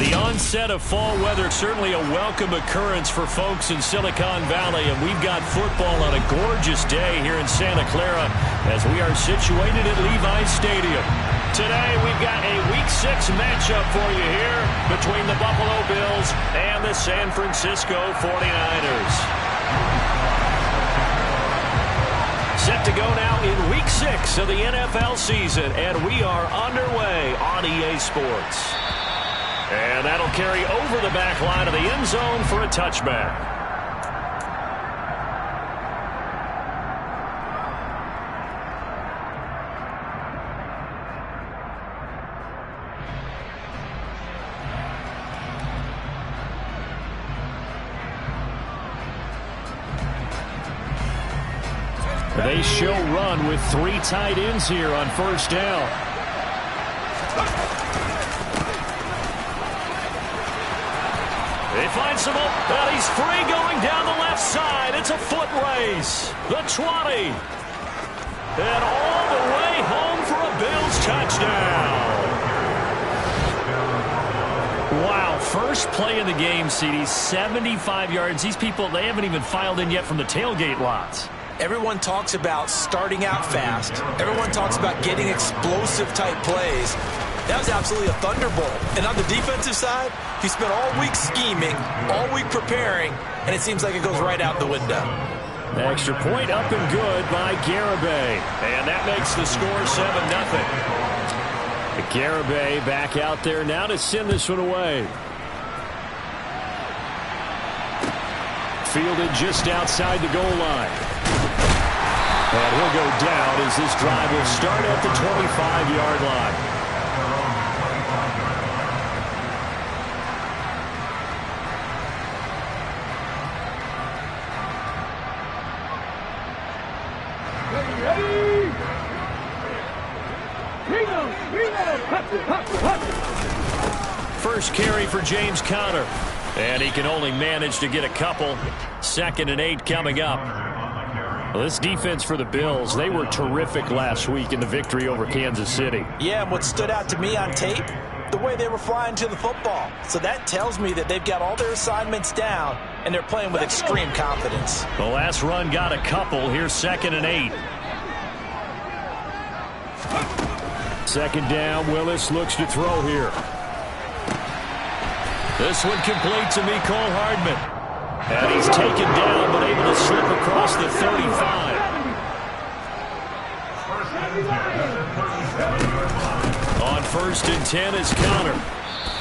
The onset of fall weather, certainly a welcome occurrence for folks in Silicon Valley, and we've got football on a gorgeous day here in Santa Clara as we are situated at Levi's Stadium. Today we've got a Week 6 matchup for you here between the Buffalo Bills and the San Francisco 49ers. Set to go now in Week 6 of the NFL season, and we are underway on EA Sports. And that'll carry over the back line of the end zone for a touchback. They show run with 3 tight ends here on first down. They find some open, and he's free going down the left side. It's a foot race. The 20. And all the way home for a Bills touchdown. Wow, first play of the game, CD, 75 yards. These people, they haven't even filed in yet from the tailgate lots. Everyone talks about starting out fast. Everyone talks about getting explosive-type plays. That was absolutely a thunderbolt. And on the defensive side, he spent all week scheming, all week preparing, and it seems like it goes right out the window. Extra point up and good by Garibay. And that makes the score 7-0. Garibay back out there now to send this one away. Fielded just outside the goal line. And he'll go down as this drive will start at the 25-yard line. First carry for James Conner. And he can only manage to get a couple. 2nd and 8 coming up. Well, this defense for the Bills, they were terrific last week in the victory over Kansas City. Yeah, and what stood out to me on tape, the way they were flying to the football. So that tells me that they've got all their assignments down, and they're playing with extreme confidence. The last run got a couple. Here's 2nd and 8. 2nd down, Willis looks to throw here. This one complete to Mecole Hardman. And he's taken down, but able to slip across the 35. On 1st and 10 is Conner.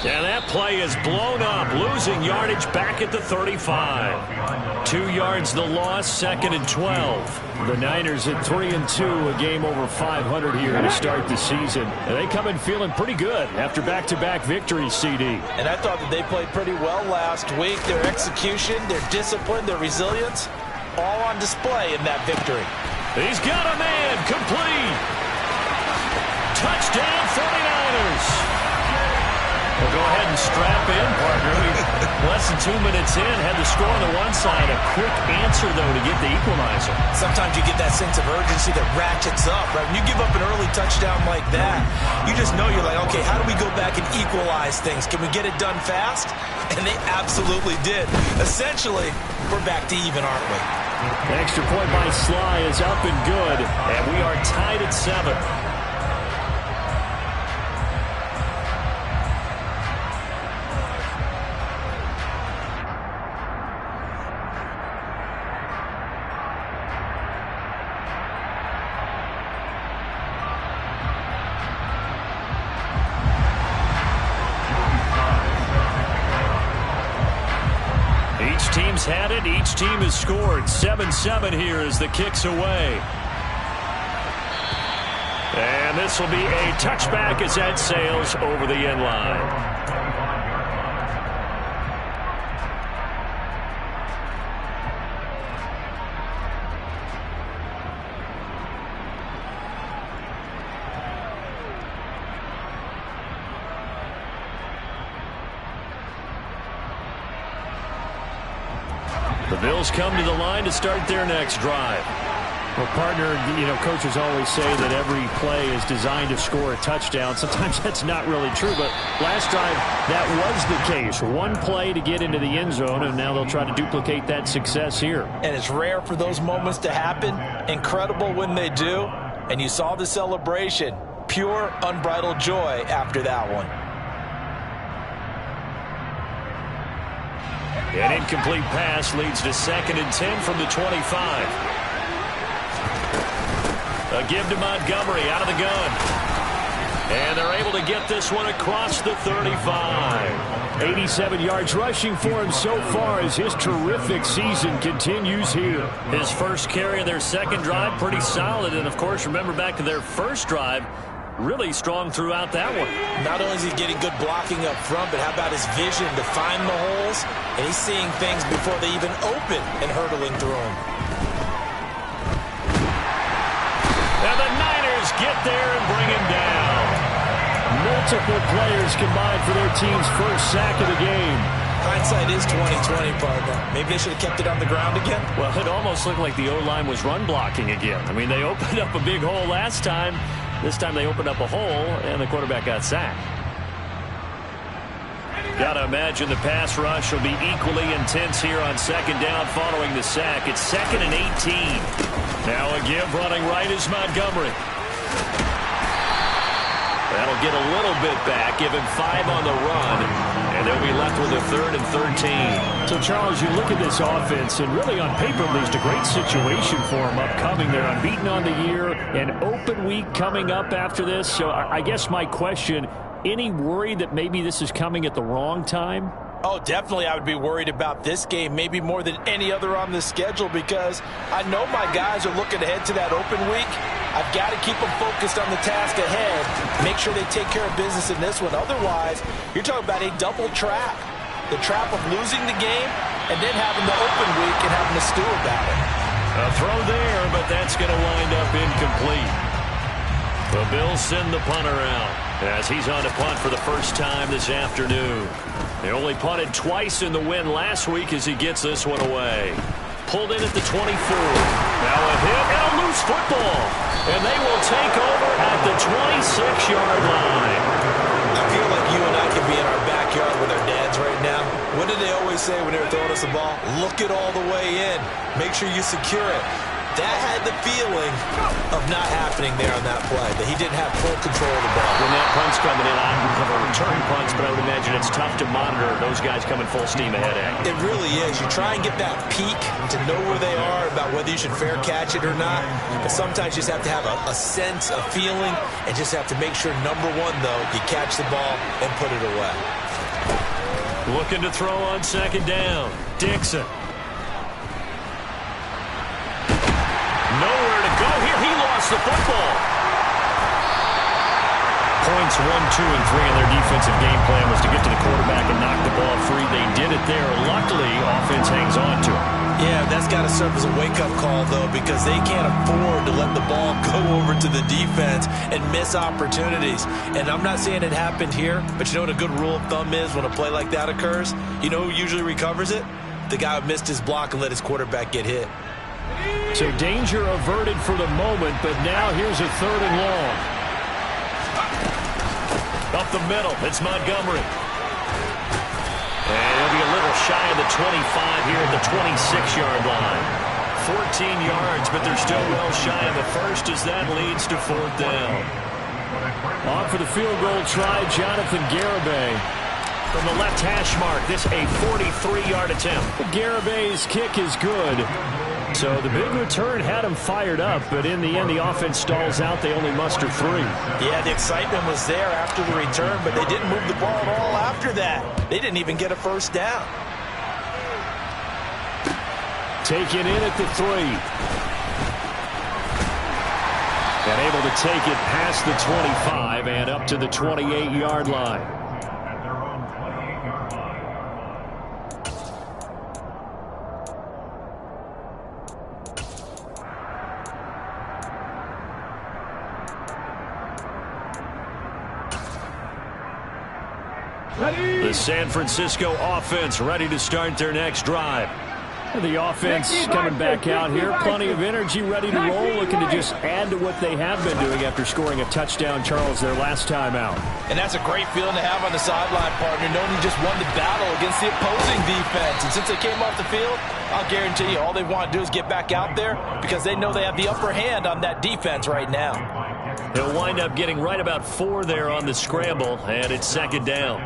And that play is blown up, losing yardage back at the 35. 2 yards the loss, 2nd and 12. The Niners at 3-2, a game over 500 here to start the season. And they come in feeling pretty good after back-to-back victories, CD. And I thought that they played pretty well last week. Their execution, their discipline, their resilience, all on display in that victory. He's got a man, complete. Touchdown 49ers. Well, go ahead and strap in, partner. Less than 2 minutes in, had the score on the one side. A quick answer, though, to get the equalizer. Sometimes you get that sense of urgency that ratchets up, right? When you give up an early touchdown like that, you just know you're like, okay, how do we go back and equalize things? Can we get it done fast? And they absolutely did. Essentially, we're back to even, aren't we? The extra point by Sly is up and good, and we are tied at 7. Team's had it. Each team has scored. 7-7 here as the kick's away. And this will be a touchback as that sails over the end line. The Bills come to the line to start their next drive. Well, partner, coaches always say that every play is designed to score a touchdown. Sometimes that's not really true, but last drive, that was the case. One play to get into the end zone, and now they'll try to duplicate that success here. And it's rare for those moments to happen. Incredible when they do. And you saw the celebration. Pure, unbridled joy after that one. An incomplete pass leads to 2nd and 10 from the 25. A give to Montgomery out of the gun. And they're able to get this one across the 35. 87 yards rushing for him so far as his terrific season continues here. His first carry of their second drive, pretty solid. And, of course, remember back to their first drive, really strong throughout that one. Not only is he getting good blocking up front, but how about his vision to find the holes? And he's seeing things before they even open and hurdling through them. And the Niners get there and bring him down. Multiple players combined for their team's first sack of the game. Hindsight is 20/20, partner. Maybe they should have kept it on the ground again. Well, it almost looked like the O-line was run blocking again. I mean, they opened up a big hole last time. This time they opened up a hole, and the quarterback got sacked. Got to imagine the pass rush will be equally intense here on second down following the sack. It's 2nd and 18. Now a give running right is Montgomery. That'll get a little bit back, give him 5 on the run, and they'll be left with a 3rd and 13. So, Charles, you look at this offense, and really on paper, at least a great situation for them upcoming. They're unbeaten on the year, an open week coming up after this. So I guess my question, any worry that maybe this is coming at the wrong time? Oh, definitely I would be worried about this game, maybe more than any other on the schedule, because I know my guys are looking ahead to that open week. I've got to keep them focused on the task ahead, make sure they take care of business in this one. Otherwise, you're talking about a double trap. The trap of losing the game and then having the open week and having to stew about it. A throw there, but that's going to wind up incomplete. The Bills send the punter out as he's on to punt for the first time this afternoon. They only punted twice in the win last week as he gets this one away. Pulled in at the 24. Now a hit and a loose football. And they will take over at the 26-yard line. I feel like you and I could be in our backyard with our dads right now. What did they always say when they were throwing us the ball? Look it all the way in. Make sure you secure it. That had the feeling of not happening there on that play, that he didn't have full control of the ball. When that punt's coming in, I don't cover return punts, but I would imagine it's tough to monitor those guys coming full steam ahead at. It really is. You try and get that peek to know where they are, about whether you should fair catch it or not. But sometimes you just have to have a sense, a feeling, and just have to make sure, number one, though, you catch the ball and put it away. Looking to throw on second down. Dixon. Nowhere to go here. He lost the football. Points 1, 2, and 3 in their defensive game plan was to get to the quarterback and knock the ball free. They did it there. Luckily, offense hangs on to it. Yeah, that's got to serve as a wake-up call, though, because they can't afford to let the ball go over to the defense and miss opportunities. And I'm not saying it happened here, but you know what a good rule of thumb is when a play like that occurs? You know who usually recovers it? The guy who missed his block and let his quarterback get hit. So danger averted for the moment, but now here's a 3rd and long. Up the middle, it's Montgomery. And he'll be a little shy of the 25 here at the 26-yard line. 14 yards, but they're still well shy of the first as that leads to 4th down. On for the field goal try, Jonathan Garibay. From the left hash mark, this a 43-yard attempt. Garibay's kick is good. So the big return had him fired up, but in the end, the offense stalls out. They only muster 3. Yeah, the excitement was there after the return, but they didn't move the ball at all after that. They didn't even get a first down. Taken in at the 3. And able to take it past the 25 and up to the 28-yard line. The San Francisco offense ready to start their next drive. The offense coming back out here. Plenty of energy, ready to roll, looking to just add to what they have been doing after scoring a touchdown, Charles, their last time out. And that's a great feeling to have on the sideline, partner, knowing you just won the battle against the opposing defense. And since they came off the field, I'll guarantee you all they want to do is get back out there because they know they have the upper hand on that defense right now. He'll wind up getting right about 4 there on the scramble, and it's second down.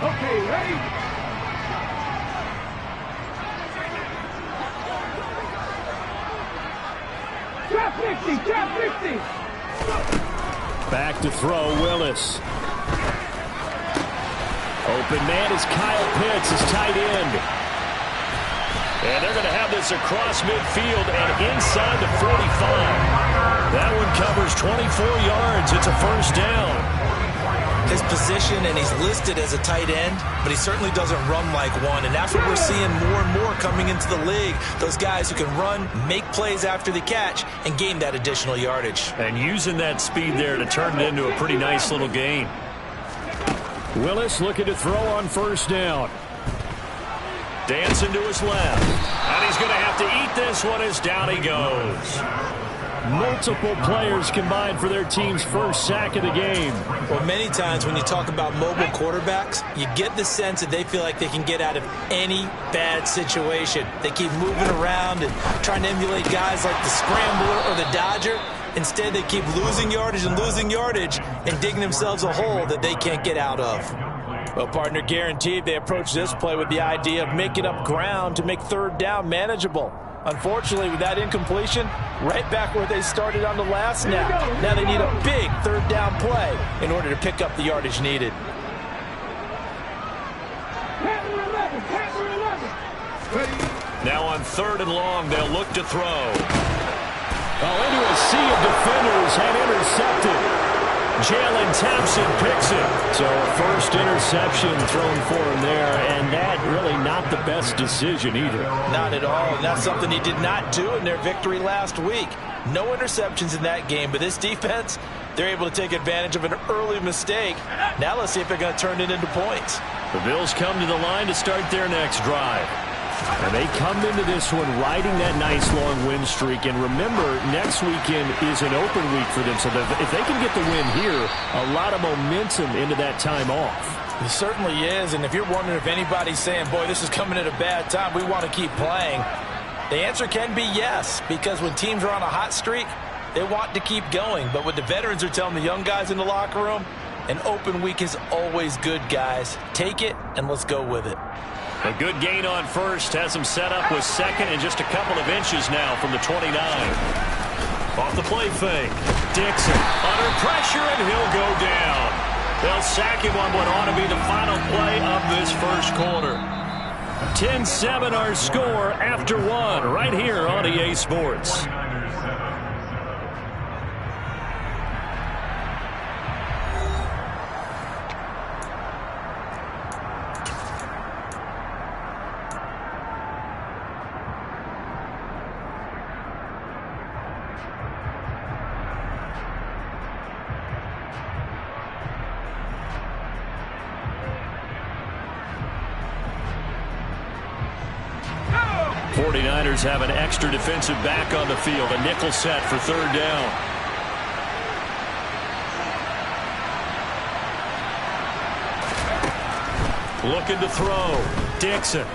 Okay, ready? Trap 50, trap 50. Back to throw, Willis. Open man is Kyle Pitts, his tight end. And they're going to have this across midfield and inside the 45. That one covers 24 yards. It's a first down. His position, and he's listed as a tight end, but he certainly doesn't run like one, and that's what we're seeing more and more coming into the league. Those guys who can run, make plays after the catch, and gain that additional yardage. And using that speed there to turn it into a pretty nice little gain. Willis looking to throw on first down. Dancing to his left. And he's going to have to eat this one as down he goes. Multiple players combined for their team's first sack of the game. Well, many times when you talk about mobile quarterbacks, you get the sense that they feel like they can get out of any bad situation. They keep moving around and trying to emulate guys like the Scrambler or the Dodger. Instead, they keep losing yardage and digging themselves a hole that they can't get out of. Well, partner, guaranteed they approach this play with the idea of making up ground to make third down manageable. Unfortunately, with that incompletion, right back where they started on the last snap. Now they need a big third down play in order to pick up the yardage needed. Now on 3rd and long, they'll look to throw. Into a sea of defenders and intercepted. Jalen Thompson picks it. So a first interception thrown for him there, and that really not the best decision either. Not at all, and that's something he did not do in their victory last week. No interceptions in that game, but this defense, they're able to take advantage of an early mistake. Now let's see if they're going to turn it into points. The Bills come to the line to start their next drive. And they come into this one riding that nice long win streak. And remember, next weekend is an open week for them. So if they can get the win here, a lot of momentum into that time off. It certainly is. And if you're wondering if anybody's saying, boy, this is coming at a bad time, we want to keep playing, the answer can be yes. Because when teams are on a hot streak, they want to keep going. But what the veterans are telling the young guys in the locker room, an open week is always good, guys. Take it and let's go with it. A good gain on first has him set up with second and just a couple of inches now from the 29. Off the play fake. Dixon under pressure, and he'll go down. They'll sack him on what ought to be the final play of this first quarter. 10-7 our score after one right here on EA Sports. Have an extra defensive back on the field. A nickel set for third down. Looking to throw. Dixon.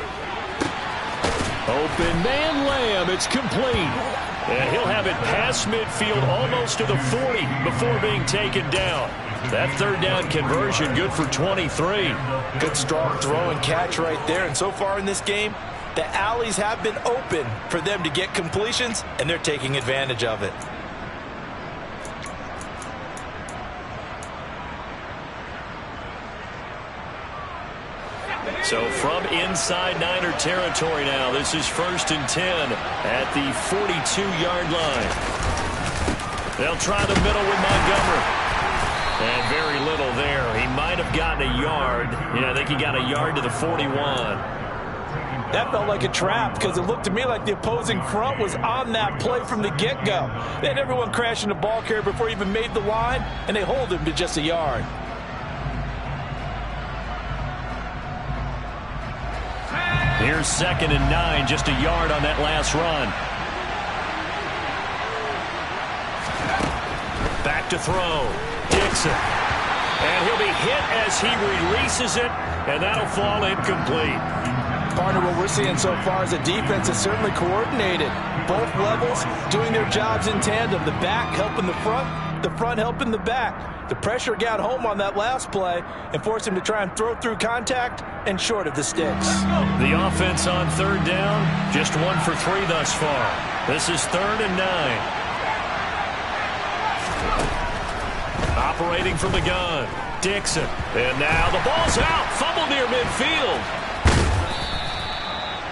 Open man Lamb. It's complete. And he'll have it past midfield almost to the 40 before being taken down. That third down conversion good for 23. Good strong throw and catch right there. And so far in this game, the alleys have been open for them to get completions, and they're taking advantage of it. So from inside Niner territory now, this is 1st and 10 at the 42-yard line. They'll try the middle with Montgomery. And very little there. He might have gotten a yard. Yeah, I think he got a yard to the 41. That felt like a trap because it looked to me like the opposing front was on that play from the get-go. They had everyone crashing the ball carrier before he even made the line, and they hold him to just a yard. Here's 2nd and 9, just a yard on that last run. Back to throw. Dixon. And he'll be hit as he releases it, and that'll fall incomplete. Partner, what we're seeing so far is the defense is certainly coordinated. Both levels doing their jobs in tandem. The back helping the front helping the back. The pressure got home on that last play and forced him to try and throw through contact and short of the sticks. The offense on 3rd down, just 1 for 3 thus far. This is 3rd and 9. Operating from the gun, Dixon. And now the ball's out. Fumble near midfield.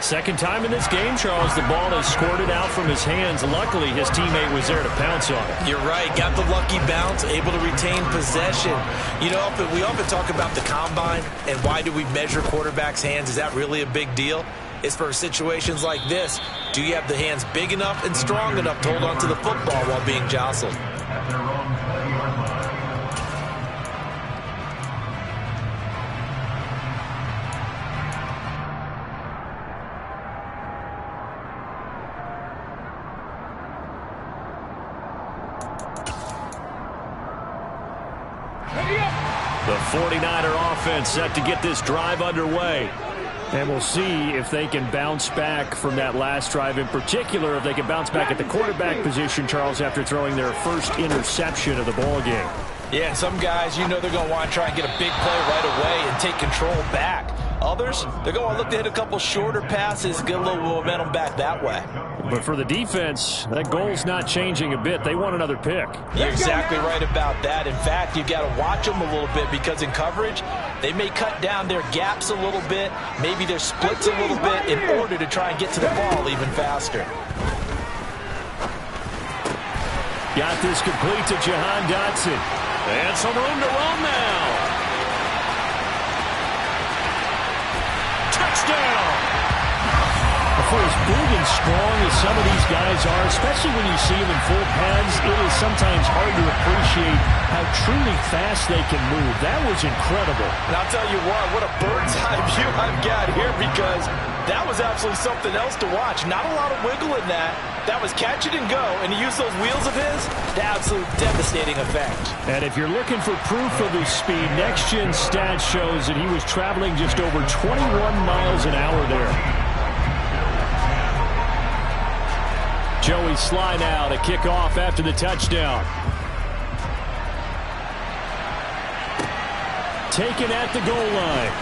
Second time in this game, Charles, the ball is squirted out from his hands. Luckily, his teammate was there to pounce on it. You're right. Got the lucky bounce, able to retain possession. You know, we often talk about the combine and why do we measure quarterbacks' hands. Is that really a big deal? It's for situations like this. Do you have the hands big enough and strong enough to hold on to the football while being jostled? The 49er offense set to get this drive underway. And we'll see if they can bounce back from that last drive, in particular if they can bounce back at the quarterback position, Charles, after throwing their first interception of the ball game. Yeah, some guys, you know they're going to want to try and get a big play right away and take control back. Others, they're going to look to hit a couple shorter passes, get a little momentum back that way. But for the defense, that goal's not changing a bit. They want another pick. You're exactly right about that. In fact, you've got to watch them a little bit because in coverage, they may cut down their gaps a little bit, maybe their splits a little bit in order to try and get to the ball even faster. Got this complete to Jahan Dotson. And some room to run now. Touchdown! For as big and strong as some of these guys are, especially when you see them in full pads, it is sometimes hard to appreciate how truly fast they can move. That was incredible. And I'll tell you what a bird's eye view I've got here because that was absolutely something else to watch. Not a lot of wiggle in that. That was catch it and go, and he used those wheels of his to absolute devastating effect. And if you're looking for proof of his speed, Next Gen Stats shows that he was traveling just over 21 miles an hour there. Joey Sly now to kick off after the touchdown. Taken at the goal line.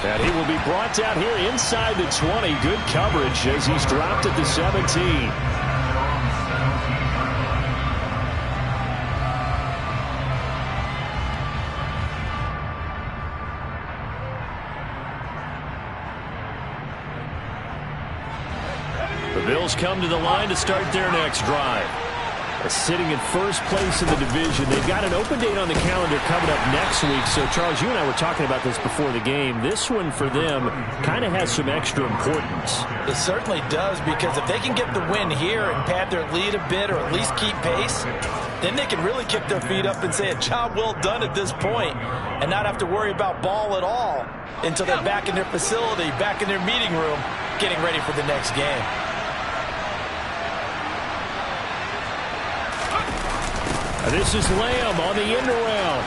And he will be brought down here inside the 20. Good coverage as he's dropped at the 17. The Bills come to the line to start their next drive. Sitting in first place in the division. They've got an open date on the calendar coming up next week. So, Charles, you and I were talking about this before the game. This one for them kind of has some extra importance. It certainly does, because if they can get the win here and pad their lead a bit or at least keep pace, then they can really kick their feet up and say a job well done at this point and not have to worry about ball at all until they're back in their facility, back in their meeting room, getting ready for the next game. This is Lamb on the end around.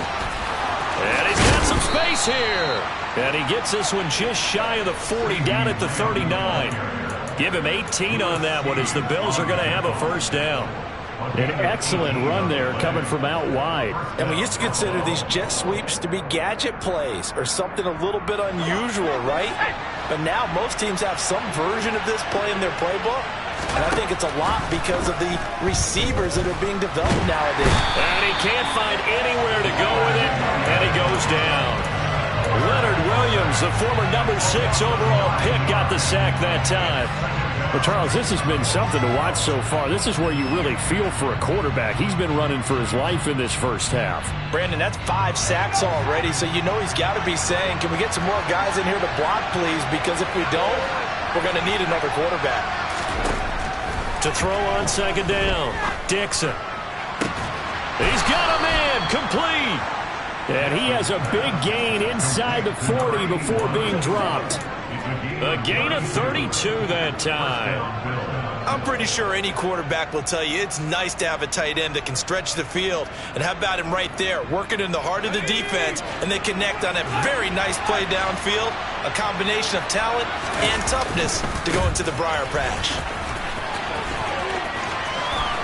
And he's got some space here. And he gets this one just shy of the 40, down at the 39. Give him 18 on that one as the Bills are going to have a first down. An excellent run there coming from out wide. And we used to consider these jet sweeps to be gadget plays or something a little bit unusual, right? But now most teams have some version of this play in their playbook. And I think it's a lot because of the receivers that are being developed nowadays. And he can't find anywhere to go with it, and he goes down. Leonard Williams, the former number 6 overall pick, got the sack that time. Well, Charles, this has been something to watch so far. This is where you really feel for a quarterback. He's been running for his life in this first half. Brandon, that's 5 sacks already, so you know he's got to be saying, can we get some more guys in here to block, please? Because if we don't, we're going to need another quarterback. To throw on second down, Dixon. He's got him in, complete. And he has a big gain inside the 40 before being dropped. A gain of 32 that time. I'm pretty sure any quarterback will tell you it's nice to have a tight end that can stretch the field. And how about him right there, working in the heart of the defense, and they connect on a very nice play downfield, a combination of talent and toughness to go into the briar patch.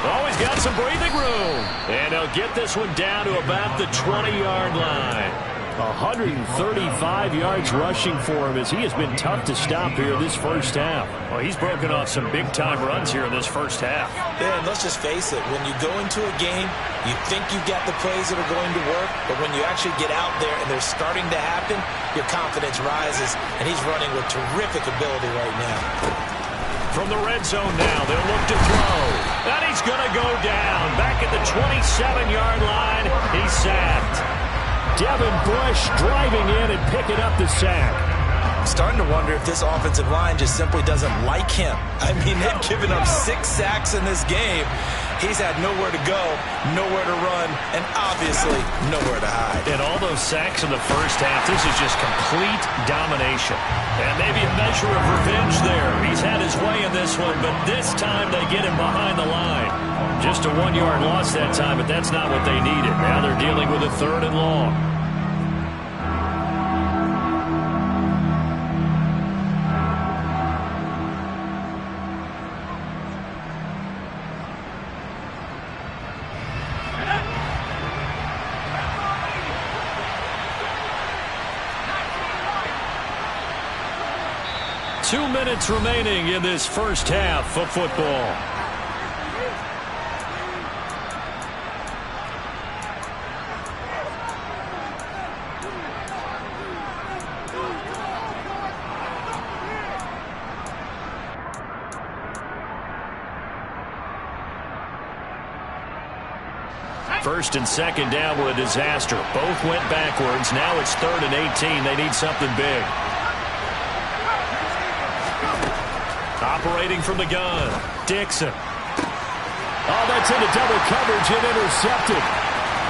Always got some breathing room. And he'll get this one down to about the 20-yard line. 135 yards rushing for him as he has been tough to stop here this first half. Well, he's broken off some big-time runs here in this first half. Yeah, and let's just face it. When you go into a game, you think you've got the plays that are going to work, but when you actually get out there and they're starting to happen, your confidence rises, and he's running with terrific ability right now. From the red zone now, they'll look to throw. And he's going to go down. Back at the 27-yard line, he's sacked. Devin Bush driving in and picking up the sack. I'm starting to wonder if this offensive line just simply doesn't like him. I mean, they've given up 6 sacks in this game. He's had nowhere to go, nowhere to run, and obviously nowhere to hide. And all those sacks in the first half, this is just complete domination. And maybe a measure of revenge there. He's had his way in this one, but this time they get him behind the line. Just a 1-yard loss that time, but that's not what they needed. Now they're dealing with a 3rd and long. Two minutes remaining in this first half of football. First and second down were a disaster. Both went backwards. Now it's 3rd and 18. They need something big. Operating from the gun, Dixon. Oh, that's into double coverage and intercepted.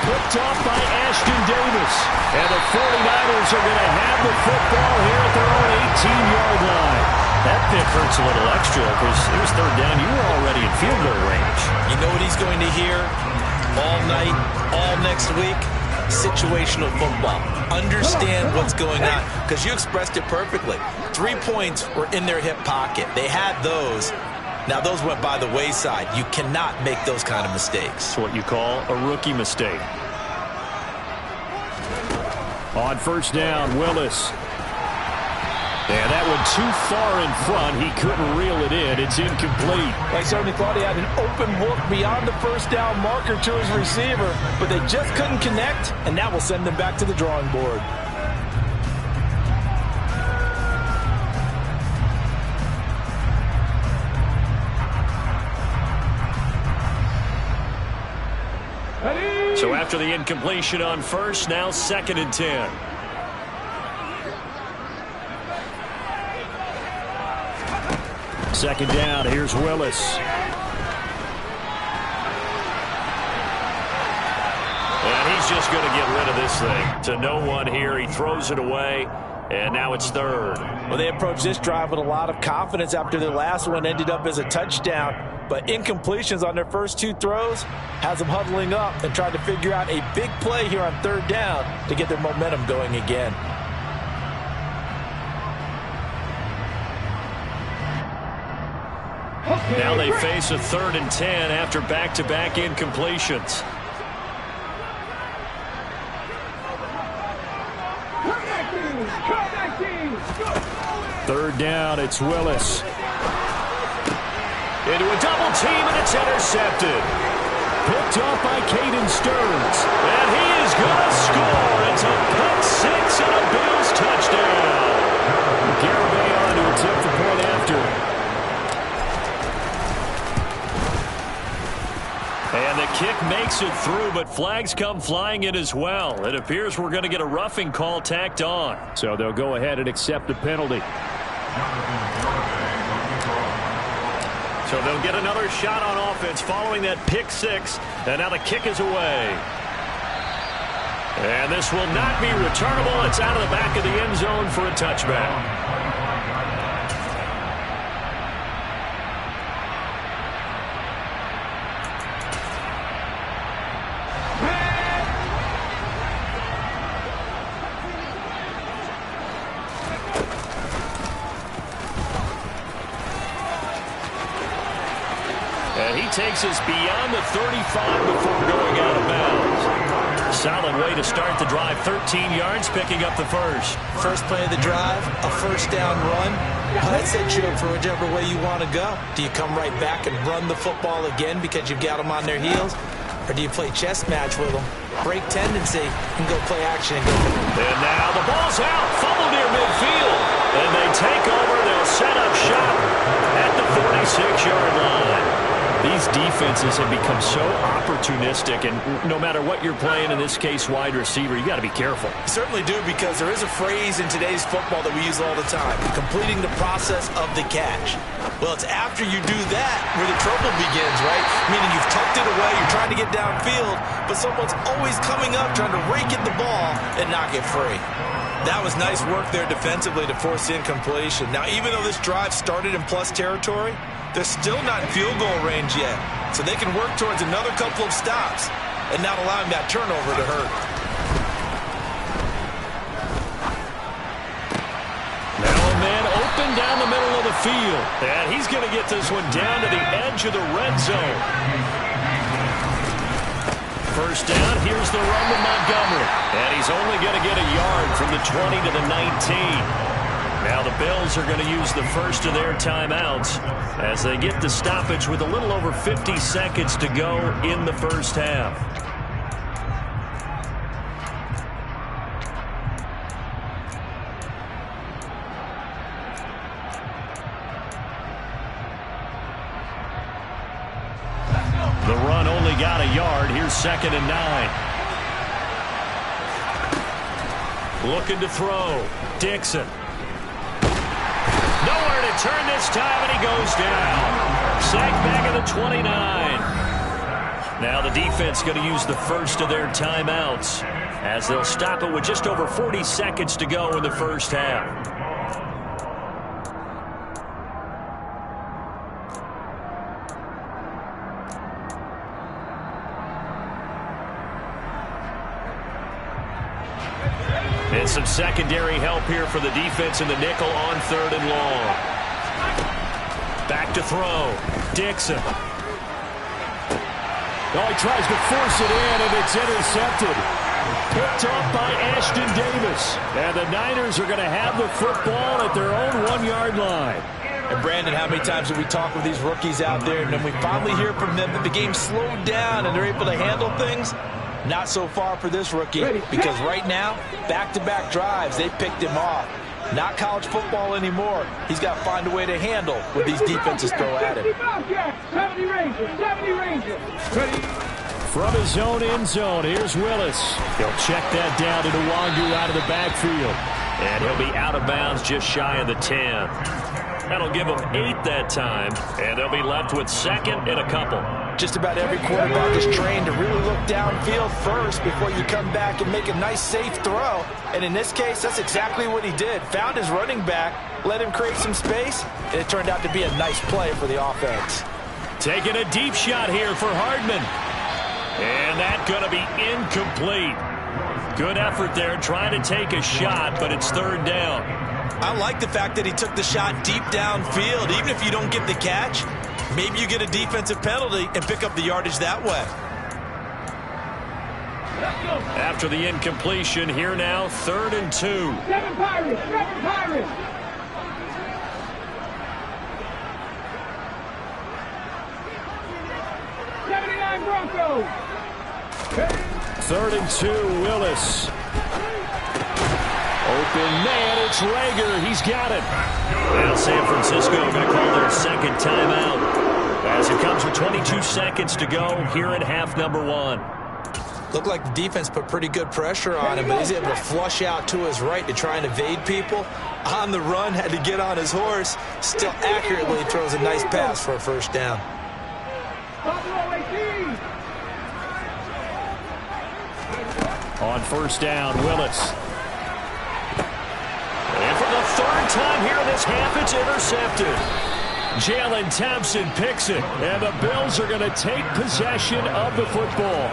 Picked off by Ashton Davis. And the 49ers are going to have the football here at their own 18-yard line. That pick hurts a little extra because it was 3rd down. You were already in field goal range. You know what he's going to hear all night, all next week? Situational football. Understand what's going on, because you expressed it perfectly. 3 points were in their hip pocket. They had those. Now those went by the wayside. You cannot make those kind of mistakes. It's what you call a rookie mistake. On first down, Willis. And that one too far in front. He couldn't reel it in. It's incomplete. I certainly thought he had an open look beyond the first down marker to his receiver, but they just couldn't connect, and that will send them back to the drawing board. So after the incompletion on first, now 2nd and 10. Second down, here's Willis. And he's just going to get rid of this thing. To no one here, he throws it away, and now it's 3rd. Well, they approached this drive with a lot of confidence after their last one ended up as a touchdown. But incompletions on their first 2 throws has them huddling up and trying to figure out a big play here on 3rd down to get their momentum going again. Now they face a 3rd and 10 after back-to-back incompletions. Third down, it's Willis. Into a double team, and it's intercepted. picked off by Caden Stearns. And he is going to score. It's a pick six and a Bills touchdown. Garibay on to attempt the point after. And the kick makes it through, but flags come flying in as well. It appears we're going to get a roughing call tacked on. So they'll go ahead and accept the penalty. So they'll get another shot on offense following that pick six. And now the kick is away. And this will not be returnable. It's out of the back of the end zone for a touchback. Takes us beyond the 35 before going out of bounds. Solid way to start the drive. 13 yards, picking up the first. First play of the drive, a first down run. That sets you up for whichever way you want to go. Do you come right back and run the football again because you've got them on their heels? Or do you play chess match with them, break tendency, and go play action? And now the ball's out. Fumble near midfield. And they take over. They'll set up shop at the 46-yard line. These defenses have become so opportunistic, and no matter what you're playing, in this case wide receiver, you got to be careful. You certainly do, because there is a phrase in today's football that we use all the time: completing the process of the catch. Well, it's after you do that where the trouble begins, right? Meaning you've tucked it away, you're trying to get downfield, but someone's always coming up trying to rake at the ball and knock it free. That was nice work there defensively to force incompletion. Now, even though this drive started in plus territory, they're still not in field goal range yet, so they can work towards another couple of stops and not allowing that turnover to hurt. Now a man open down the middle of the field, and he's going to get this one down to the edge of the red zone. First down, here's the run to Montgomery, and he's only going to get a yard from the 20 to the 19. Now the Bills are going to use the first of their timeouts as they get the stoppage with a little over 50 seconds to go in the first half. The run only got a yard. Here's 2nd and 9. Looking to throw. Dixon. Nowhere to turn this time, and he goes down. Sacked back at the 29. Now the defense going to use the first of their timeouts as they'll stop it with just over 40 seconds to go in the first half. And some secondary help here for the defense in the nickel on 3rd and long. Back to throw. Dixon. Oh, he tries to force it in, and it's intercepted. Picked off by Ashton Davis. And the Niners are going to have the football at their own 1-yard line. And Brandon, how many times have we talked with these rookies out there, and then we finally hear from them that the game slowed down and they're able to handle things? Not so far for this rookie, because right now, back-to-back drives, they picked him off. Not college football anymore. He's got to find a way to handle what these defenses throw at him. 70 Rangers. From his own end zone, here's Willis. He'll check that down to Nwangu out of the backfield. And he'll be out of bounds just shy of the 10. That'll give them 8 that time, and they'll be left with 2nd and a couple. Just about every quarterback is trained to really look downfield first before you come back and make a nice, safe throw. And in this case, that's exactly what he did. Found his running back, let him create some space, and it turned out to be a nice play for the offense. Taking a deep shot here for Hardman. And that's going to be incomplete. Good effort there trying to take a shot, but it's 3rd down. I like the fact that he took the shot deep downfield. Even if you don't get the catch, maybe you get a defensive penalty and pick up the yardage that way. After the incompletion, here now, 3rd and 2. 7 Pirates. 7 Pirates. Broncos. 3rd and 2, Willis. Open man, it's Rager. He's got it. Well, San Francisco going to call their second timeout as it comes with 22 seconds to go here in half number 1. Looked like the defense put pretty good pressure on him, but he's able to flush out to his right to try and evade people. On the run, had to get on his horse. Still accurately throws a nice pass for a first down. On first down, Willis. And for the 3rd time here in this half, it's intercepted. Jalen Thompson picks it, and the Bills are going to take possession of the football.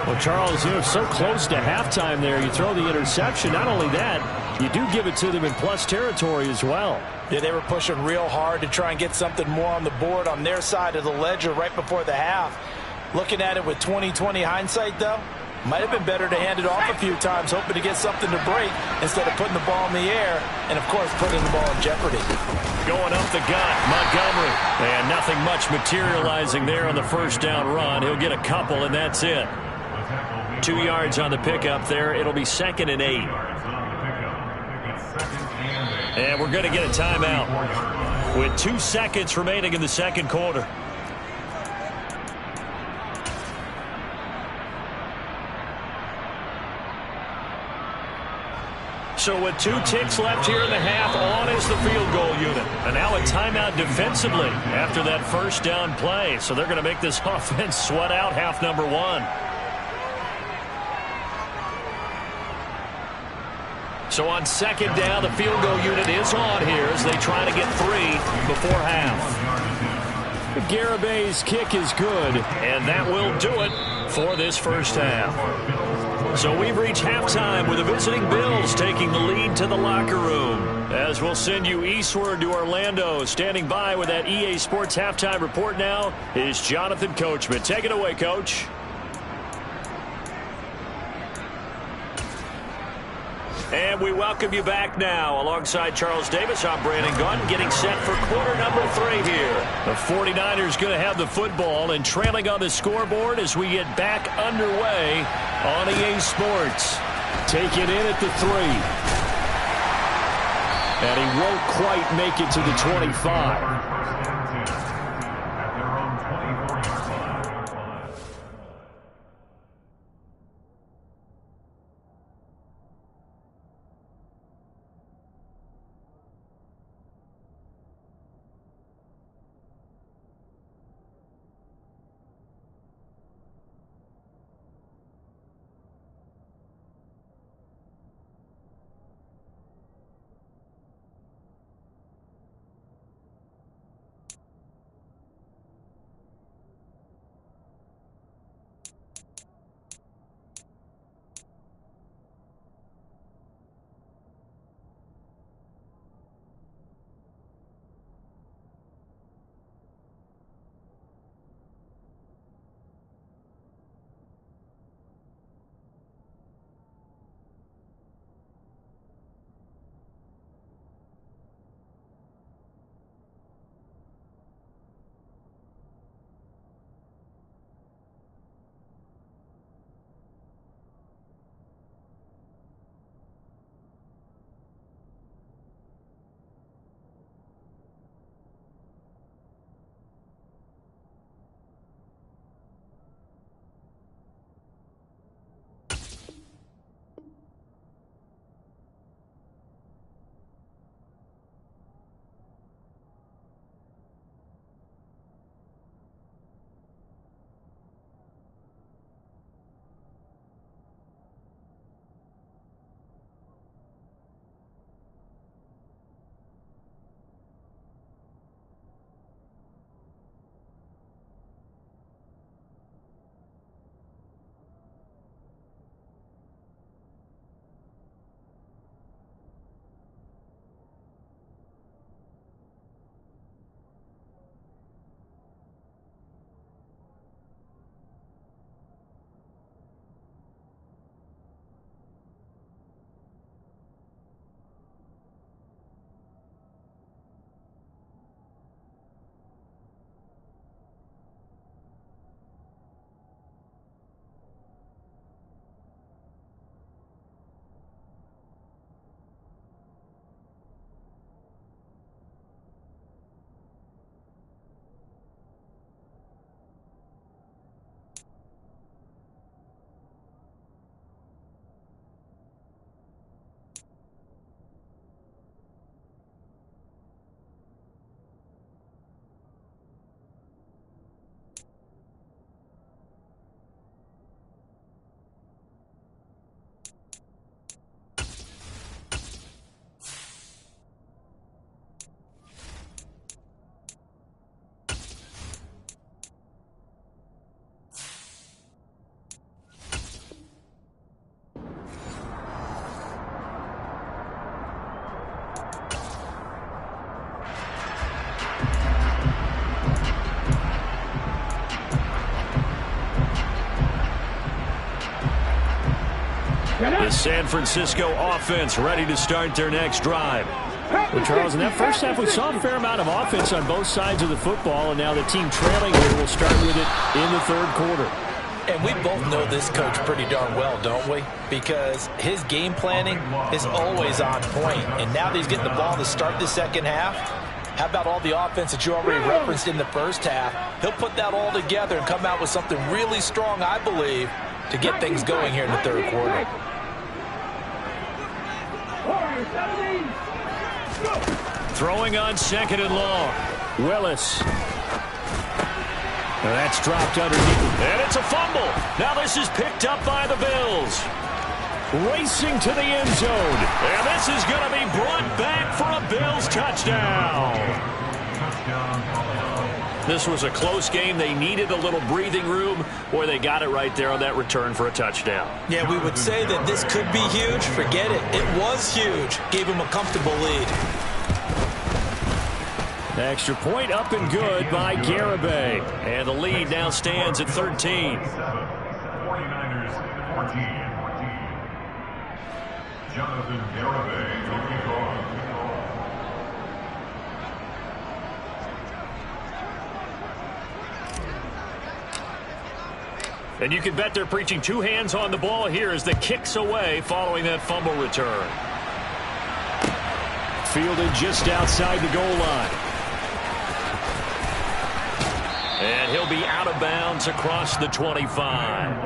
Well, Charles, you're so close to halftime there. You throw the interception. Not only that, you do give it to them in plus territory as well. Yeah, they were pushing real hard to try and get something more on the board on their side of the ledger right before the half. Looking at it with 20/20 hindsight, though, might have been better to hand it off a few times, hoping to get something to break instead of putting the ball in the air and, of course, putting the ball in jeopardy. Going up the gut, Montgomery. And nothing much materializing there on the first down run. He'll get a couple, and that's it. 2 yards on the pickup there. It'll be 2nd and 8. And we're going to get a timeout with 2 seconds remaining in the second quarter. So with 2 ticks left here in the half, on is the field goal unit. And now a timeout defensively after that first down play. So they're going to make this offense sweat out half number 1. So on 2nd down, the field goal unit is on here as they try to get 3 before half. Garabay's kick is good. And that will do it for this first half. So we've reached halftime with the visiting Bills taking the lead to the locker room. As we'll send you eastward to Orlando. Standing by with that EA Sports halftime report now is Jonathan Coachman. Take it away, Coach. And we welcome you back now. Alongside Charles Davis, I'm Brandon Gaudin, getting set for quarter number 3 here. The 49ers going to have the football and trailing on the scoreboard as we get back underway on EA Sports. Take it in at the 3. And he won't quite make it to the 25. The San Francisco offense ready to start their next drive. Well, Charles, in that first half, we saw a fair amount of offense on both sides of the football, and now the team trailing here will start with it in the third quarter. And we both know this coach pretty darn well, don't we? Because his game planning is always on point. And now that he's getting the ball to start the second half, how about all the offense that you already referenced in the first half? He'll put that all together and come out with something really strong, I believe, to get things going here in the third quarter. Throwing on second and long. Willis. That's dropped underneath. And it's a fumble. Now this is picked up by the Bills. Racing to the end zone. And this is going to be brought back for a Bills touchdown. This was a close game. They needed a little breathing room, or they got it right there on that return for a touchdown. Yeah, we would say that this could be huge. Forget it. It was huge. Gave him a comfortable lead. Extra point up and good by Garibay. And the lead now stands at 13. 49ers 14. Jonathan Garibay, and you can bet they're preaching two hands on the ball here as the kick's away following that fumble return. Fielded just outside the goal line. And he'll be out of bounds across the 25.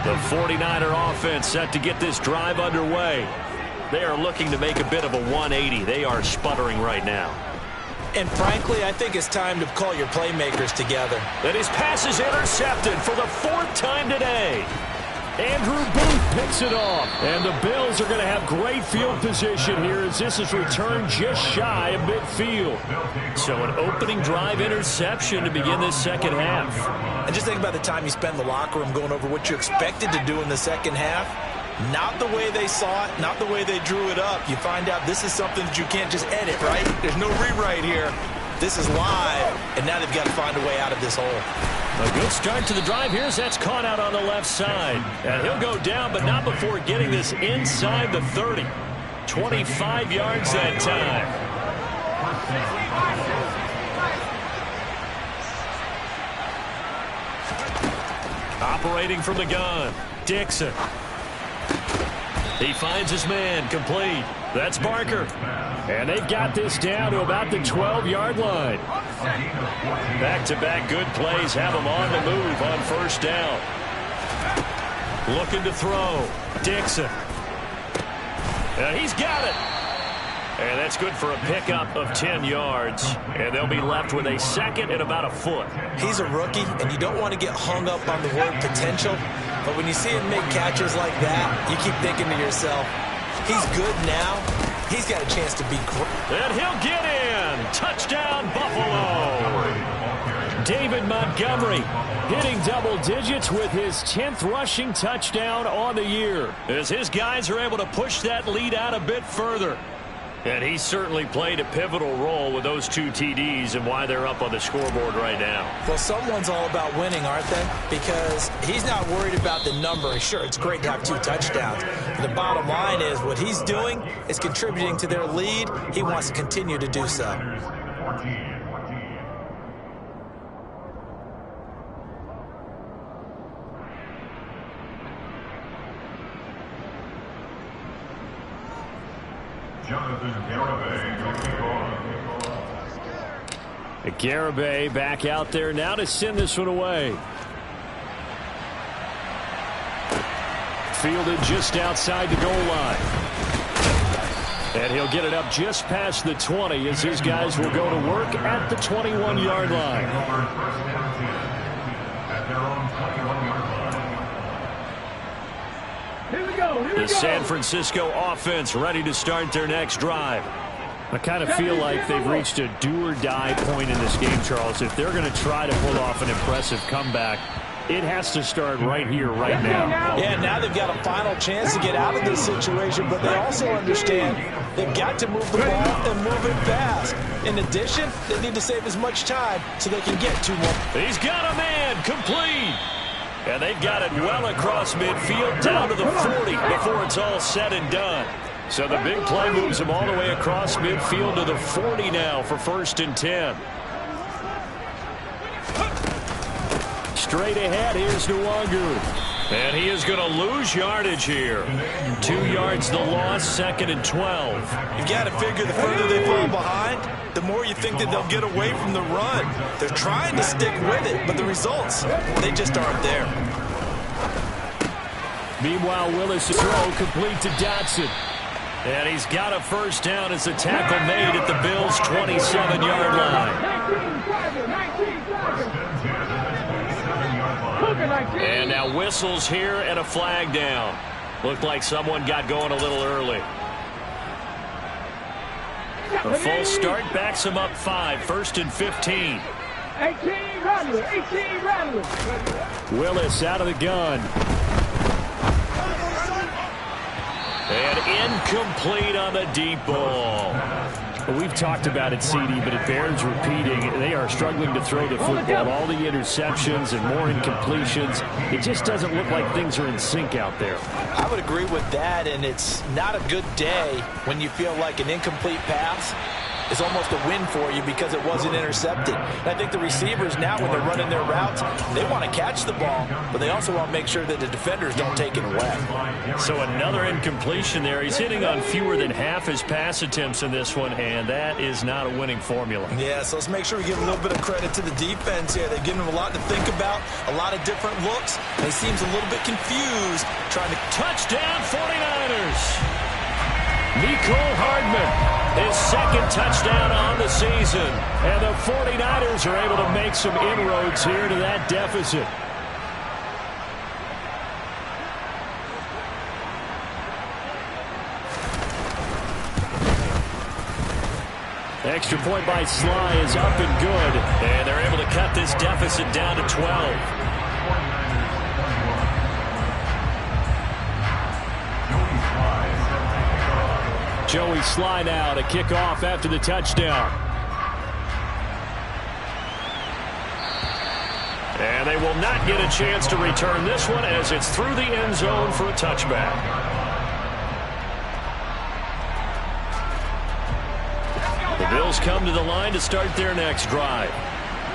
The 49er offense set to get this drive underway. They are looking to make a bit of a 180. They are sputtering right now. And frankly, I think it's time to call your playmakers together. And his pass is intercepted for the fourth time today. Andrew Booth picks it off. And the Bills are going to have great field position here as this is returned just shy of midfield. So an opening drive interception to begin this second half. And just think about the time you spend in the locker room going over what you expected to do in the second half. Not the way they saw it, not the way they drew it up. You find out this is something that you can't just edit, right? There's no rewrite here. This is live, and now they've got to find a way out of this hole. A good start to the drive here as that's caught out on the left side. And he'll go down, but not before getting this inside the 30. 25 yards that time. Operating from the gun, Dixon. He finds his man, complete. That's Barker. And they've got this down to about the 12-yard line. Back-to-back good plays have him on the move on first down. Looking to throw. Dixon. And he's got it. And that's good for a pickup of 10 yards. And they'll be left with a second and about a foot. He's a rookie, and you don't want to get hung up on the word potential. But when you see him make catches like that, you keep thinking to yourself, he's good now. He's got a chance to be great. And he'll get in. Touchdown, Buffalo. David Montgomery hitting double digits with his 10th rushing touchdown on the year. As his guys are able to push that lead out a bit further. And he certainly played a pivotal role with those two TDs and why they're up on the scoreboard right now. Well, someone's all about winning, aren't they? Because he's not worried about the number. Sure, it's great to have 2 touchdowns. But the bottom line is what he's doing is contributing to their lead. He wants to continue to do so. Jonathan Garibay. Garibay back out there now to send this one away. Fielded just outside the goal line. And he'll get it up just past the 20 as his guys will go to work at the 21-yard line. The San Francisco offense ready to start their next drive. I kind of feel like they've reached a do-or-die point in this game, Charles. If they're going to try to pull off an impressive comeback, it has to start right here, right now. Yeah, now they've got a final chance to get out of this situation, but they also understand they've got to move the ball and move it fast. In addition, they need to save as much time so they can get 2 more. He's got a man complete. And they've got it well across midfield down to the 40 before it's all said and done. So the big play moves him all the way across midfield to the 40 now for 1st and 10. Straight ahead, here's Nwangu. And he is going to lose yardage here. 2 yards the loss, 2nd and 12. You got to figure the further they fall behind, the more you think that they'll get away from the run. They're trying to stick with it, but the results, they just aren't there. Meanwhile, Willis' throw complete to Dotson. And he's got a 1st down as the tackle made at the Bills' 27-yard line. And now whistles here and a flag down. Looked like someone got going a little early. A false start backs him up 5, 1st and 15. 18 Rattler. Willis out of the gun. And incomplete on the deep ball. We've talked about it, CD, but it bears repeating. They are struggling to throw the football. All the interceptions and more incompletions. It just doesn't look like things are in sync out there. I would agree with that, and it's not a good day when you feel like an incomplete pass is almost a win for you because it wasn't intercepted. And I think the receivers now, when they're running their routes, they want to catch the ball, but they also want to make sure that the defenders don't take it away. So another incompletion there. He's hitting on fewer than half his pass attempts in this one, and that is not a winning formula. Yeah, so let's make sure we give a little bit of credit to the defense here. They've given them a lot to think about, a lot of different looks. He seems a little bit confused, trying to... Touchdown 49ers! Mecole Hardman, his 2nd touchdown on the season. And the 49ers are able to make some inroads here to that deficit. Extra point by Sly is up and good. And they're able to cut this deficit down to 12. Joey Sly now to kick off after the touchdown. And they will not get a chance to return this one as it's through the end zone for a touchback. The Bills come to the line to start their next drive.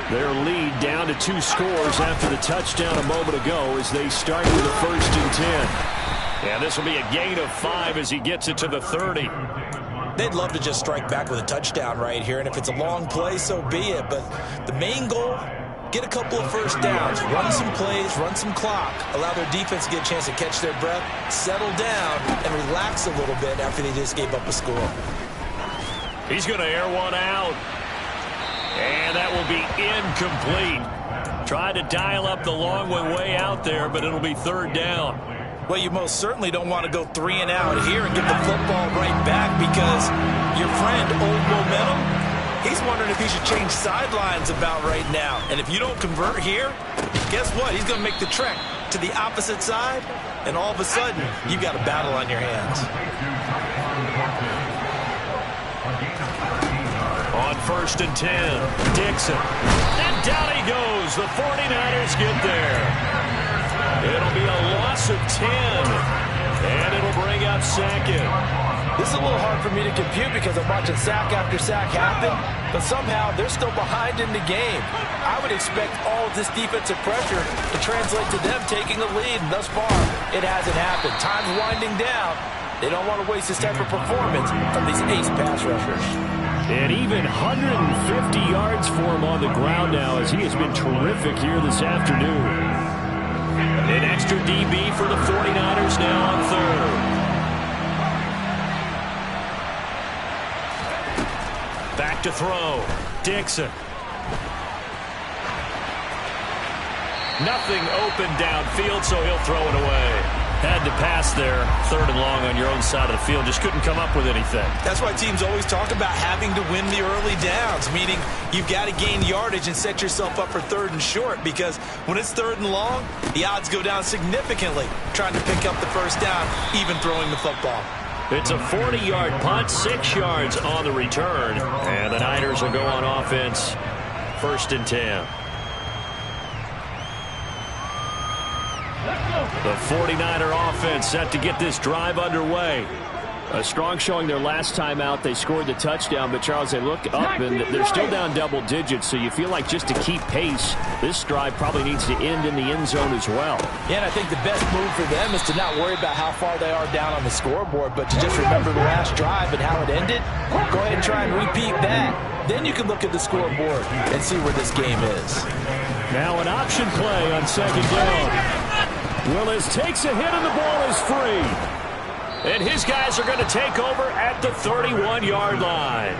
Their lead down to 2 scores after the touchdown a moment ago as they start with a 1st and 10. And this will be a gain of 5 as he gets it to the 30. They'd love to just strike back with a touchdown right here, and if it's a long play, so be it. But the main goal, get a couple of 1st downs, run some plays, run some clock, allow their defense to get a chance to catch their breath, settle down, and relax a little bit after they just gave up a score. He's going to air one out. And that will be incomplete. Tried to dial up the long way out there, but it'll be 3rd down. Well, you most certainly don't want to go 3 and out here and get the football right back because your friend, Old Momentum, he's wondering if he should change sidelines about right now. And if you don't convert here, guess what? He's going to make the trek to the opposite side, and all of a sudden, you've got a battle on your hands. On 1st and 10, Dixon. And down he goes. The 49ers get there. It'll be a loss of 10, and it'll bring up 2nd. This is a little hard for me to compute because I'm watching sack after sack happen, but somehow they're still behind in the game. I would expect all of this defensive pressure to translate to them taking a lead, and thus far, it hasn't happened. Time's winding down. They don't want to waste this type of performance from these ace pass rushers. And even 150 yards for him on the ground now as he has been terrific here this afternoon. An extra DB for the 49ers now on 3rd. Back to throw. Dixon. Nothing open downfield, so he'll throw it away. Had to pass there, 3rd and long on your own side of the field. Just couldn't come up with anything. That's why teams always talk about having to win the early downs, meaning you've got to gain yardage and set yourself up for 3rd and short, because when it's 3rd and long, the odds go down significantly trying to pick up the 1st down, even throwing the football. It's a 40-yard punt, 6 yards on the return. And the Niners will go on offense, 1st and 10. The 49er offense set to get this drive underway. A strong showing their last time out. They scored the touchdown, but Charles, they look up and they're still down double digits, so you feel like just to keep pace, this drive probably needs to end in the end zone as well. Yeah, and I think the best move for them is to not worry about how far they are down on the scoreboard, but to just remember the last drive and how it ended. Go ahead and try and repeat that. Then you can look at the scoreboard and see where this game is. Now an option play on 2nd down. Willis takes a hit and the ball is free. And his guys are going to take over at the 31-yard line.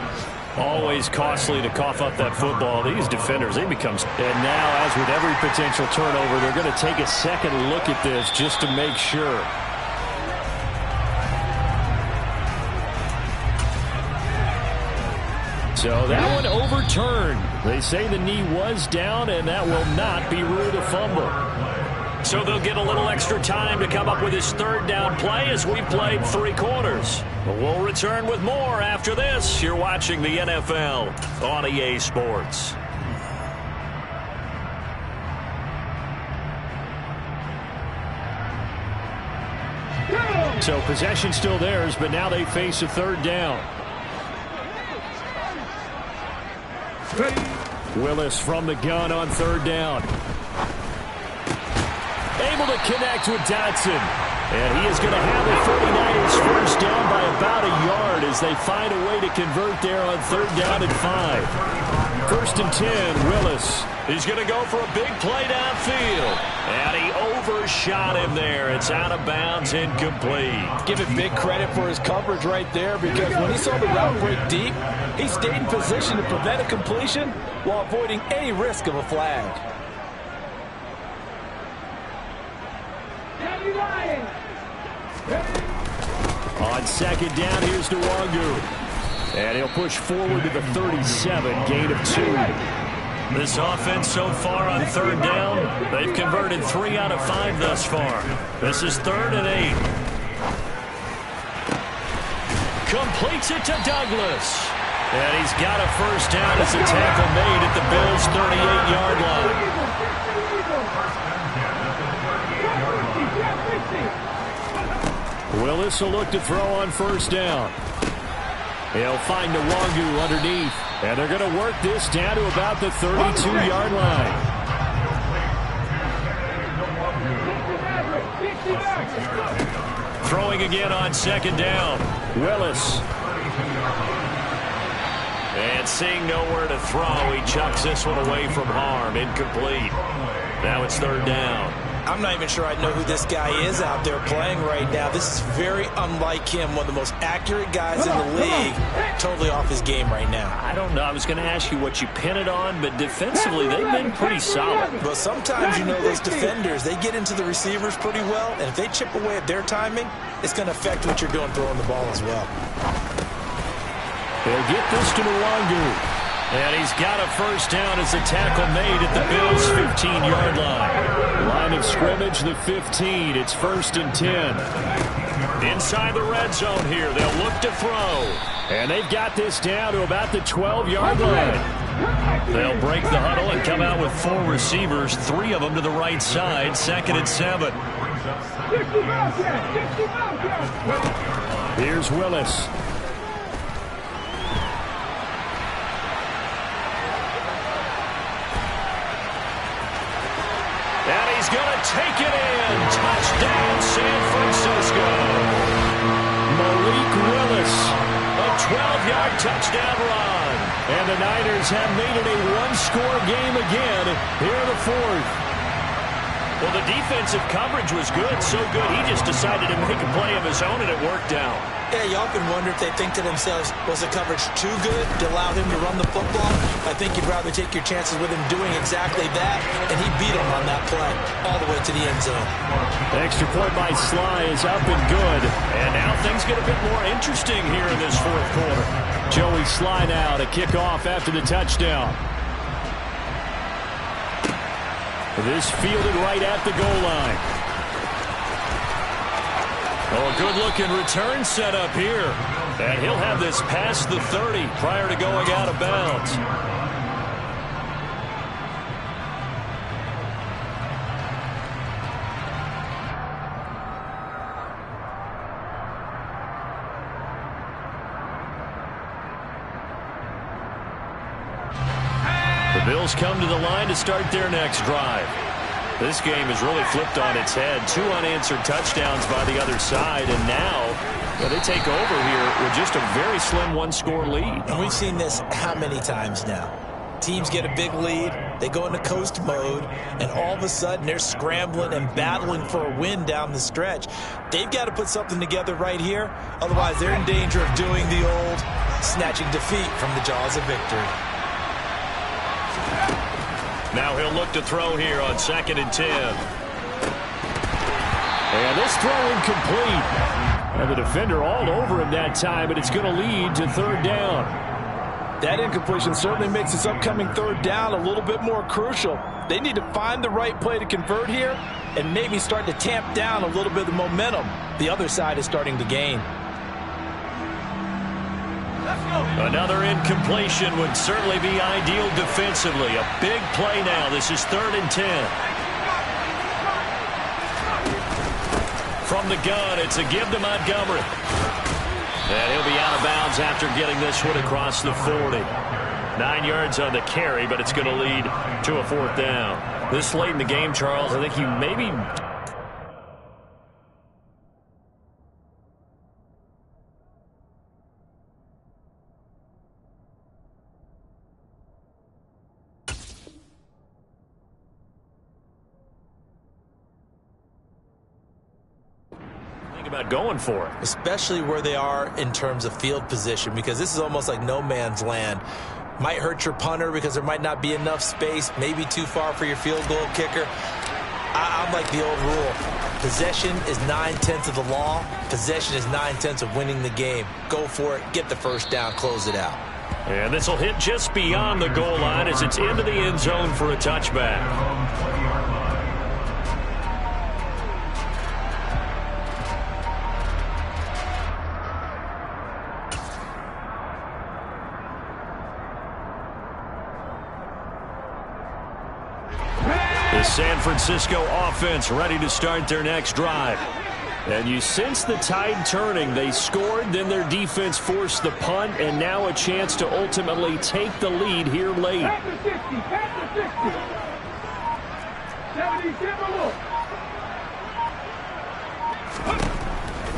Always costly to cough up that football. These defenders, they become... And now, as with every potential turnover, they're going to take a second look at this just to make sure. So that one overturned. They say the knee was down, and that will not be ruled a fumble. So they'll get a little extra time to come up with his 3rd down play as we played 3 quarters. We'll return with more after this. You're watching the NFL on EA Sports. So possession still theirs, but now they face a 3rd down. Willis from the gun on 3rd down. Able to connect with Dotson. And he is going to have the 49ers first down by about a yard as they find a way to convert there on 3rd down and 5. 1st and 10, Willis. He's going to go for a big play downfield. And he overshot him there. It's out of bounds, incomplete. Give him big credit for his coverage right there, because when he saw the route break deep, he stayed in position to prevent a completion while avoiding any risk of a flag. On 2nd down, here's Nwangu. And he'll push forward to the 37, gain of 2. This offense so far on 3rd down, they've converted 3 out of 5 thus far. This is 3rd and 8. Completes it to Douglas. And he's got a first down as a tackle made at the Bills' 38-yard line. Willis will look to throw on 1st down. He'll find Nwangu underneath. And they're going to work this down to about the 32-yard line. Throwing again on 2nd down. Willis. And seeing nowhere to throw, he chucks this one away from harm. Incomplete. Now it's 3rd down. I'm not even sure I know who this guy is out there playing right now. This is very unlike him, one of the most accurate guys in the league. Totally off his game right now. I don't know. I was going to ask you what you pin it on, but defensively, they've been pretty solid. But sometimes, you know, those defenders, they get into the receivers pretty well, and if they chip away at their timing, it's going to affect what you're doing throwing the ball as well. They'll get this to Nwangu. And he's got a first down as a tackle made at the Bills' 15-yard line. Line of scrimmage, the 15. It's 1st and 10. Inside the red zone here. They'll look to throw. And they've got this down to about the 12-yard line. They'll break the huddle and come out with 4 receivers, 3 of them to the right side. 2nd and 7. Here's Willis. And he's going to take it in. Touchdown, San Francisco. Malik Willis. A 12-yard touchdown run. And the Niners have made it a 1-score game again here in the 4th. Well, the defensive coverage was good, so good he just decided to make a play of his own, and it worked out. Yeah, you often wonder if they think to themselves, was the coverage too good to allow him to run the football? I think you'd rather take your chances with him doing exactly that, and he beat him on that play all the way to the end zone. Extra point by Sly is up and good. And now things get a bit more interesting here in this 4th quarter. Joey Sly now to kick off after the touchdown. This fielded right at the goal line. Oh, a good-looking return set up here. And he'll have this past the 30 prior to going out of bounds. The Bills come to the line to start their next drive. This game has really flipped on its head. 2 unanswered touchdowns by the other side, and now they take over here with just a very slim one-score lead. And we've seen this how many times now? Teams get a big lead, they go into coast mode, and all of a sudden they're scrambling and battling for a win down the stretch. They've got to put something together right here, otherwise they're in danger of doing the old snatching defeat from the jaws of victory. Now he'll look to throw here on 2nd and 10. And this throw incomplete. And the defender all over him that time, and it's going to lead to 3rd down. That incompletion certainly makes this upcoming 3rd down a little bit more crucial. They need to find the right play to convert here and maybe start to tamp down a little bit of the momentum the other side is starting to gain. Another incompletion would certainly be ideal defensively. A big play now. This is 3rd and 10. From the gun, it's a give to Montgomery. And he'll be out of bounds after getting this one across the 40. 9 yards on the carry, but it's going to lead to a 4th down. This late in the game, Charles, I think you maybe... about going for it. Especially where they are in terms of field position, because this is almost like no man's land. Might hurt your punter because there might not be enough space, maybe too far for your field goal kicker. I'm like the old rule. Possession is 9/10 of the law. Possession is 9/10 of winning the game. Go for it, get the 1st down, close it out. And this will hit just beyond the goal line as it's into the end zone for a touchback. The San Francisco offense ready to start their next drive. And you sense the tide turning. They scored, then their defense forced the punt, and now a chance to ultimately take the lead here late. Back to 60, back to 60. 70, give a look.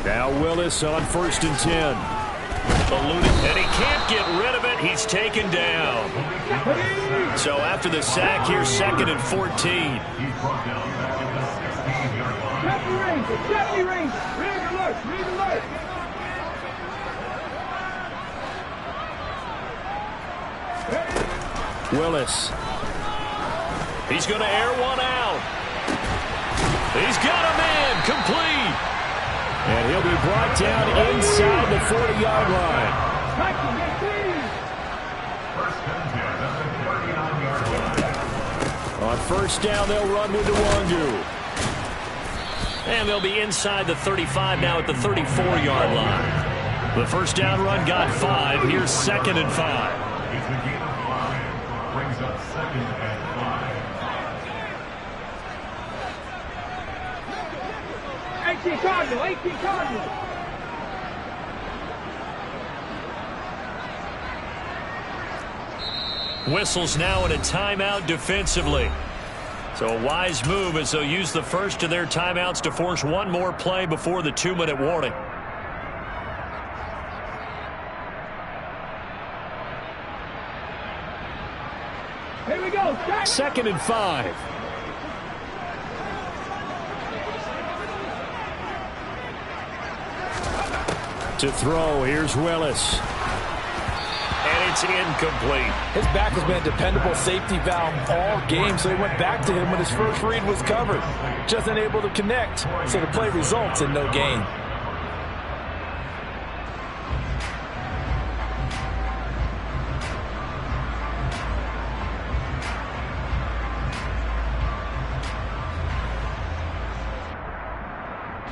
Now Willis on 1st and 10. Eluding, and he can't get rid of it. He's taken down. So after the sack here, 2nd and 14. 70 Rangers, 70 Rangers. Read alert, read alert. Willis. He's going to air one out. He's got a man complete. And he'll be brought down inside the 40-yard line. On 1st down, they'll run with Nwangu. And they'll be inside the 35 now at the 34-yard line. The 1st down run got 5. Here's 2nd and 5. Brings up 2nd and 5. 18 Cardinal, 18 Cardinal. Whistles now in a timeout defensively. So a wise move as they'll use the first of their timeouts to force one more play before the 2-minute warning. Here we go. 2nd and 5. To throw, here's Willis. And it's incomplete. His back has been a dependable safety valve all game, so he went back to him when his first read was covered. Just unable to connect, so the play results in no gain.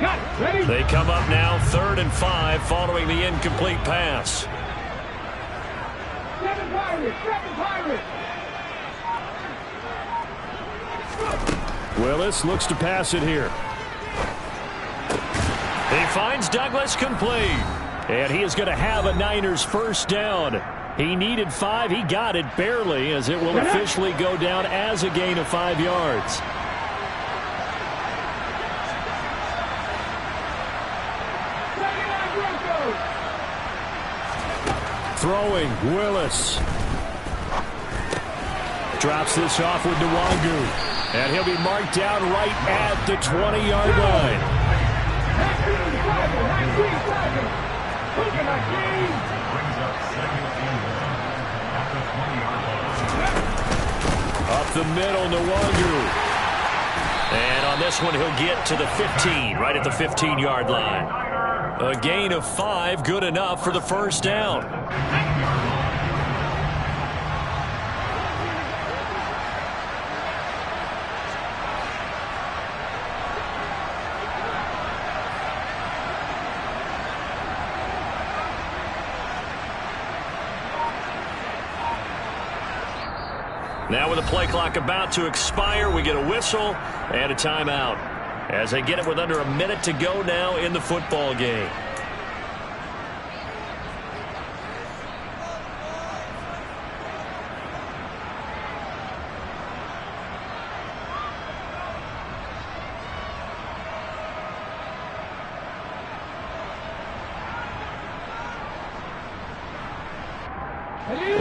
Got it. Ready? They come up now 3rd and 5 following the incomplete pass. Seven Pirates. Willis looks to pass it here. He finds Douglas complete. And he is going to have a Niners first down. He needed 5. He got it barely, as it will officially go down as a gain of 5 yards. Throwing, Willis. Drops this off with Nwangu. And he'll be marked down right at the 20-yard line. 19. Up the middle, Nwangu. And on this one, he'll get to the 15, right at the 15-yard line. A gain of 5, good enough for the first down. Now with the play clock about to expire, we get a whistle and a timeout as they get it with under a minute to go now in the football game.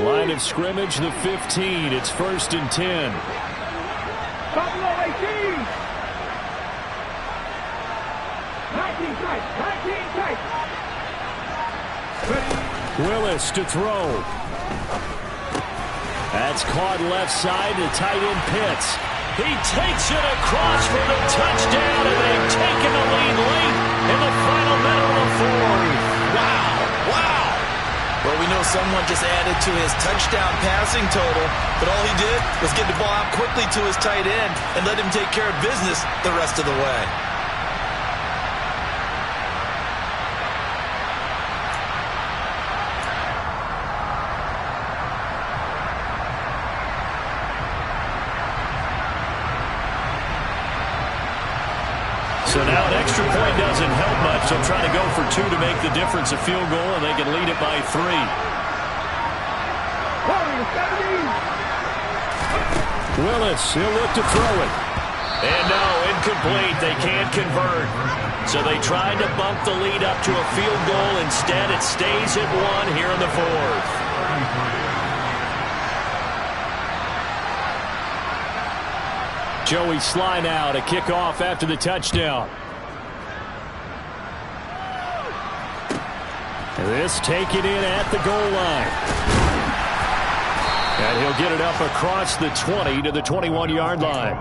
Line of scrimmage, the 15. It's 1st and 10. Buffalo 18. 19 tight. Willis to throw. That's caught left side to tight end Pitts. He takes it across for the touchdown, and they've taken the lead late in the final minute of the 4th. Wow. Well, we know someone just added to his touchdown passing total, but all he did was get the ball out quickly to his tight end and let him take care of business the rest of the way. So now an extra point doesn't help much. They'll try to go for 2 to make the difference a field goal, and they can lead it by 3. Willis, he'll look to throw it. And no, incomplete. They can't convert. So they tried to bump the lead up to a field goal. Instead, it stays at 1 here in the 4th. Joey Sly now to kick off after the touchdown. This taken in at the goal line. And he'll get it up across the 20 to the 21-yard line.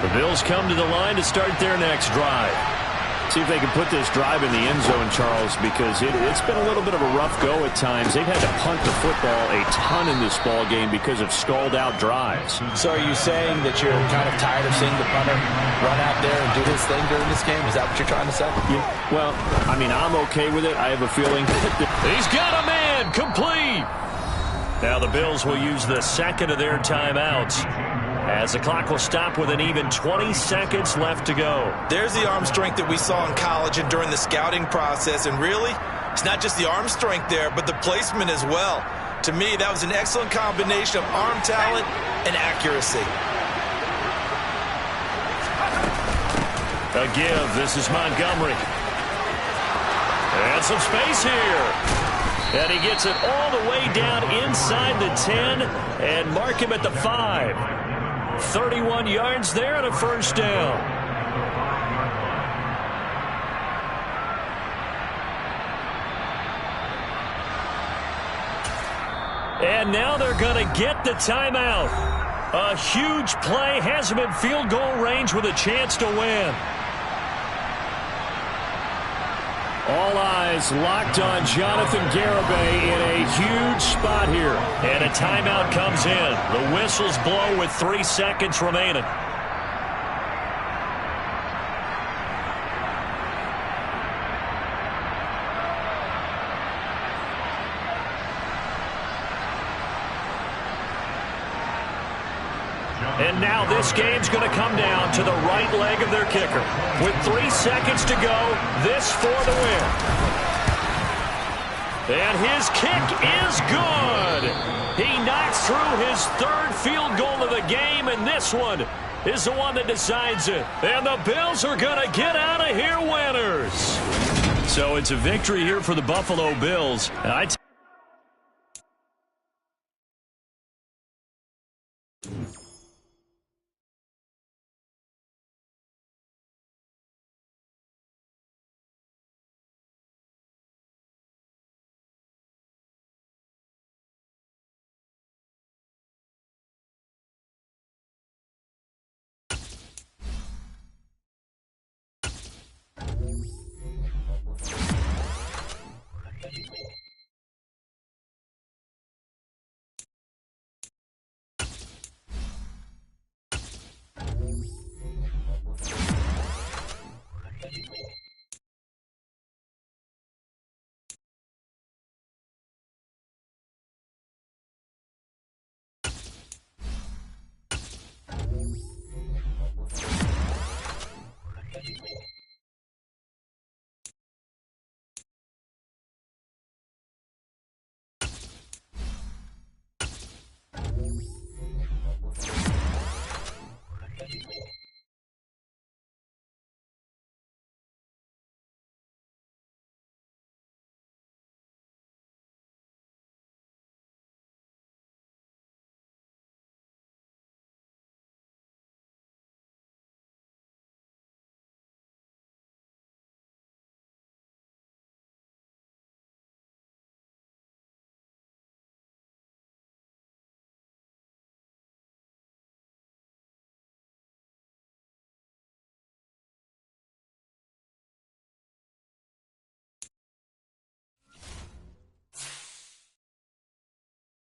The Bills come to the line to start their next drive. See if they can put this drive in the end zone, Charles, because it's been a little bit of a rough go at times. They've had to punt the football a ton in this ball game because of stalled-out drives. So are you saying that you're kind of tired of seeing the punter run out there and do his thing during this game? Is that what you're trying to say? Yeah, well, I mean, I'm okay with it. I have a feeling. He's got a man, complete. Now the Bills will use the second of their timeouts, as the clock will stop with an even 20 seconds left to go. There's the arm strength that we saw in college and during the scouting process. And really, it's not just the arm strength there, but the placement as well. To me, that was an excellent combination of arm talent and accuracy. A give. This is Montgomery. And some space here. And he gets it all the way down inside the 10 and mark him at the 5. 31 yards there and a first down. And now they're going to get the timeout. A huge play has him in field goal range with a chance to win. All eyes locked on Jonathan Garibay in a huge spot here. And a timeout comes in. The whistles blow with 3 seconds remaining. And now this game's going to come down to the right leg of their kicker. With 3 seconds to go, this for the win. And his kick is good. He knocks through his 3rd field goal of the game, and this one is the one that decides it. And the Bills are going to get out of here winners. So it's a victory here for the Buffalo Bills. And I tell